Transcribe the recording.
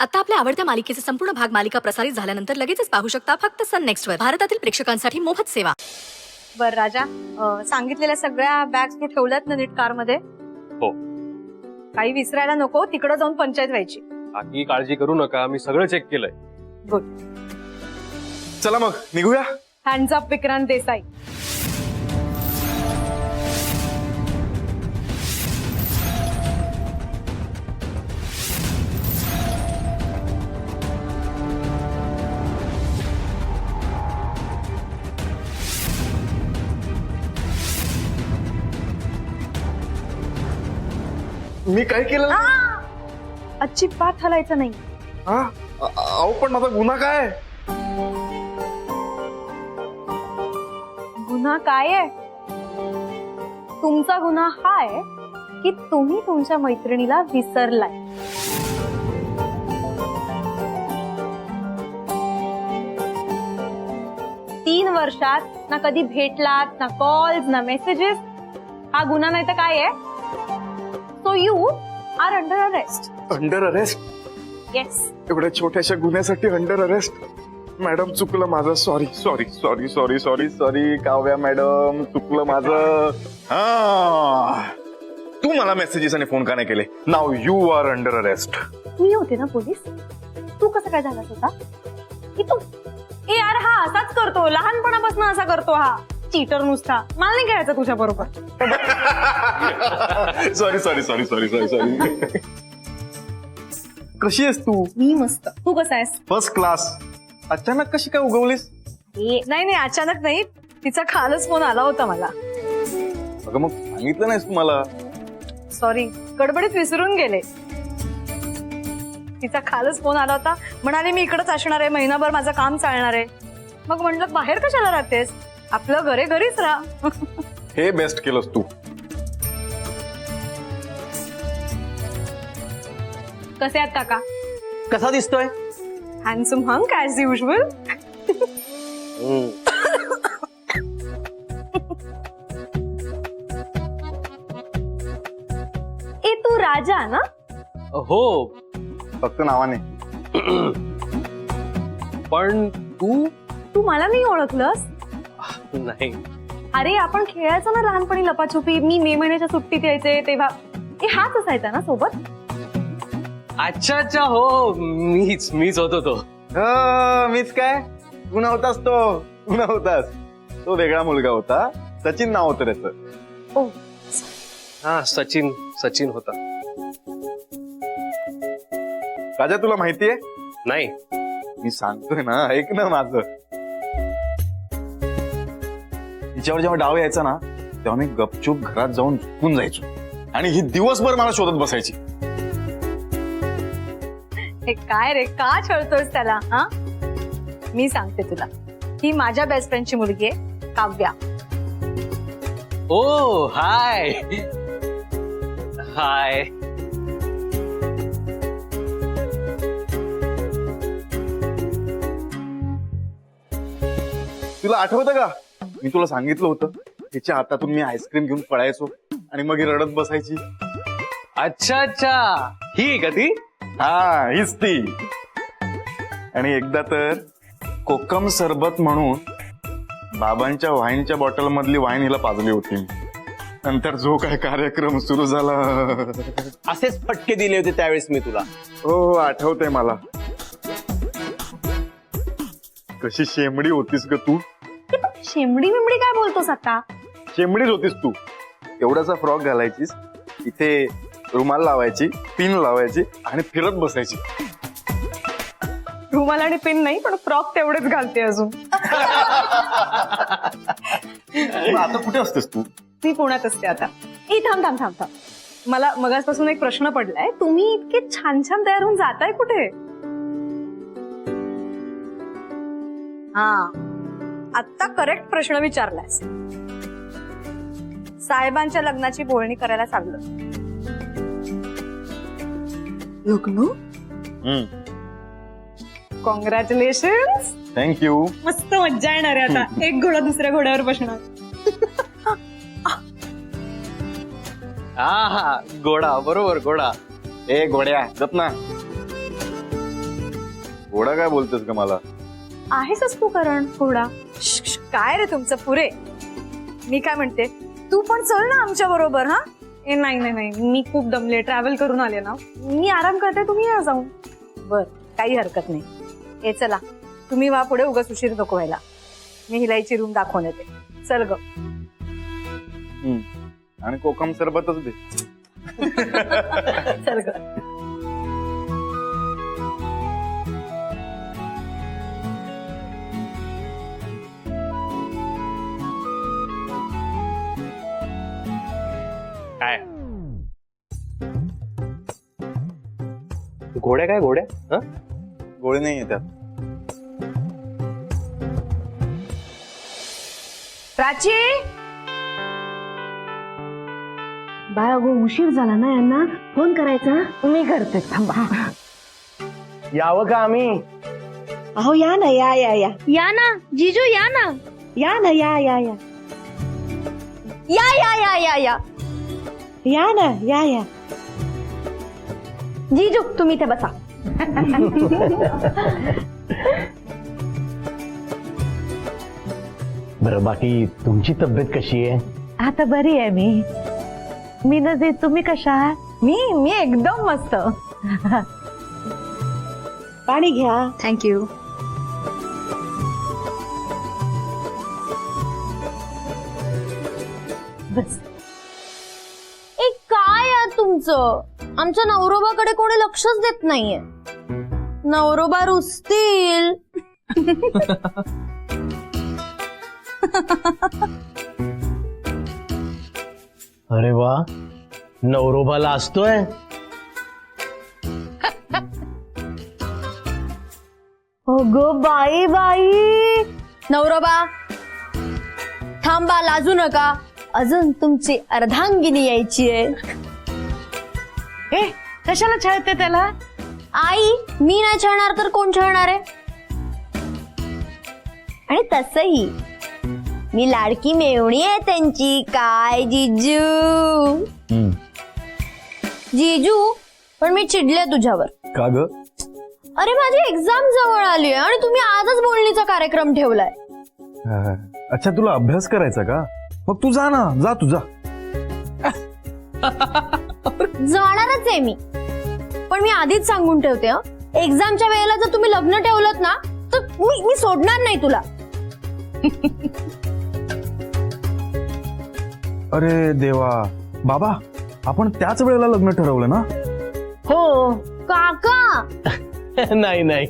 आता आपल्या आवडत्या मालिकेचे संपूर्ण भाग मालिका प्रसारित झाल्यानंतर लगेचच पाहू शकता फक्त सन नेक्स्टवर. भारतातील प्रेक्षकांसाठी मोफत सेवा. बर राजा, सांगितलेल्या सगळ्या बॅग्स तू ठेवल्यात ना नीट कार मध्ये? हो. काही विसरायला नको, तिकडे जाऊन पंचायत व्हायची. बाकी काळजी करू नका, मी सगळं चेक केलंय. गुड. चला मग निघूया. Hands up Vikrant Desai. मी काय केलं? अजिबात हलायचं नाही. हा? अहो पण माझा गुन्हा काय? गुन्हा काय आहे? तुमचा गुन्हा हा आहे की तुम्ही तुमच्या मैत्रिणीला विसरलाय. तीन वर्षात ना कधी भेटलात, ना कॉल्स, ना मेसेजेस. हा गुन्हा नाही तर काय आहे? So you are under arrest. Under arrest? Yes. एवढ्या छोट्याशा गुन्ह्यासाठी अंडर अरेस्ट? मॅडम चुकलं माझं. Sorry sorry sorry sorry sorry sorry Kavya madam, चुकलं माझं. हा, तू मला मेसेजेस आणि फोन का नाही केले? नाव यू आर अंडर अरेस्ट. मी होते ना पोलीस. तू कसं काय झालास होता की तू? ए यार, हा असाच करतो, लहानपणापासून असा करतो हा चीटर नुसता. मला नाही खेळायचं तुझ्या बरोबर. Sorry sorry sorry sorry sorry sorry. कशी आहेस तू? मी मस्त. तू कसा आहेस? First class. अचानक कशी काय उगवलीस? नाही नाही, अचानक नाही. तिचा कालच फोन आला होता मला. अगं मग सांगितलं नाहीस तू मला? सॉरी, गडबडीत विसरून गेले. तिचा कालच फोन आला होता. म्हणाले मी इकडेच असणार आहे, महिनाभर माझं काम चालणार आहे. मग म्हटलं बाहेर कशाला राहतेस, आपलं घरे घरीच राहा. हे बेस्ट केलंस तू. कसे आहात काका? कसा दिसतोय? Handsome hunk as usual. ए तू राजा ना? हो, फक्त नावाने. पण तू? तू मला नाही ओळखलंस? नाही. अरे आपण खेळायचो ना लहानपणी लपाछुपी. मी मे महिन्याच्या सुट्टीत यायचे तेव्हा. हाच असायचा ना सोबत? अच्छा अच्छा, हो, मीच होतो तो. मीच काय? तू नव्हतास तो. तू नव्हतास. तो वेगळा मुलगा होता. सचिन नाव होतं त्याचं. ओ, हा, सचिन होता. राजा तुला माहितीये? नाही. मी सांगतोय ना, ऐक ना माझं. तिच्यावर जेव्हा डाव यायचा ना, तेव्हा मी गपचूप घरात जाऊन झोपून जायचो आणि ही दिवसभर मला शोधत बसायची. हे काय रे, का छळतोयस त्याला? हा, मी सांगते तुला. ही माझ्या बेस्ट फ्रेंडची मुलगी आहे, काव्या. ओ हाय हाय. तुला आठवतं का, मी तुला सांगितलं होतं तिच्या हातातून मी आईस्क्रीम घेऊन पळायचो आणि मग ही रडत बसायची. अच्छा अच्छा, ही आहे का ती? हा, हीच ती. आणि एकदा तर कोकम सरबत म्हणून बाबांच्या वाईनच्या बॉटल मधली वाईन हिला पाजली होती. नंतर जो काय कार्यक्रम सुरू झाला. असेच फटके दिले होते त्यावेळेस मी तुला. हो, आठवतंय मला. कशी शेमडी होतीस ग तू. शेमडी बिमडी काय बोलतोस आता? शेमडीच होतीस तू. एवढासा फ्रॉक घालायचीस, इथे रुमाल लावायची, पिन लावायची आणि फिरत बसायची. रुमाल आणि पिन नाही, पण फ्रॉक तेवढेच घालते अजून. आता कुठे असतेस तू? मी पुण्यात असते आता. थांब थांब थांब थांब. मला मगासपासून एक प्रश्न पडलाय. तुम्ही इतके छान छान तयार होऊन जाताय कुठे? हा, आता करेक्ट प्रश्न विचारलास. साहेबांच्या लग्नाची बोलणी करायला चाललं. लग्न? कॉंग्रॅच्युलेशन. थँक्यू. मस्त मज्जा येणार आहे आता. एक घोडा दुसऱ्या घोड्यावर बसणार. हा, घोडा, बरोबर, घोडा. ए घोड्या, गप ना. घोडा काय बोलतेस का मला? आहेसच तू करण घोडा. काय रे तुमचं पुरे. मी काय म्हणते, तू पण चल ना आमच्या बरोबर. हा नाही नाही नाही, मी खूप दमले, ट्रॅव्हल करून आले ना. मी आराम करते, तुम्ही या जाऊन. बर, काही हरकत नाही. हे चला, तुम्ही वा पुढे, उगाच उशीर नको व्हायला. मी हिलाईची रूम दाखवून येते. चल ग. आणि कोकम सरबतच दे. चल ग. काय घोड्या काय घोड्या? हं? गोळी नाही येतात. प्राची, बाळा गो, उशीर झाला ना, यांना फोन करायचा. मी करते, थांबा. यावं का आम्ही? अहो या ना, या या या या ना जीजू, या ना. या ना, या या या या या या या या या ना, या या. जीजू तुम्ही इथे बसा. बरं, बाकी तुमची तब्येत कशी आहे? आता बरी आहे मी नजे. तुम्ही कशा आहात? मी एकदम मस्त. पाणी घ्या. थँक्यू. बस. एक काय आहे तुमचं? आमच्या नवरोबाकडे कोणी लक्षच देत नाहीये. नवरोबा रुसतील. अरे वा, नवरोबाला असतोय. अगं बाई बाई. नवरोबा थांबा, लाजू नका. अजून तुमची अर्धांगिनी यायची आहे. ए, कशाला छळते त्याला? आई, मी नाही छळणार तर कोण छळणार आहे? आणि तसही मी लाडकी मेवणी आहे त्यांची. काय जीजू? जीजू, पण मी चिडले तुझ्यावर. का ग? अरे माझी एक्झाम जवळ आली आहे आणि तुम्ही आजच बोलणीचा कार्यक्रम ठेवलाय. अच्छा, तुला अभ्यास करायचा का? मग तू जा ना, जा तुझा. जाणारच आहे मी, पण मी आधीच सांगून ठेवते, एक्झामच्या वेळेला जर तुम्ही लग्न ठेवलं ना तर मी सोडणार नाही तुला. अरे देवा, बाबा, आपण त्याच वेळेला लग्न ठरवलं ना? हो. काका, नाही नाही,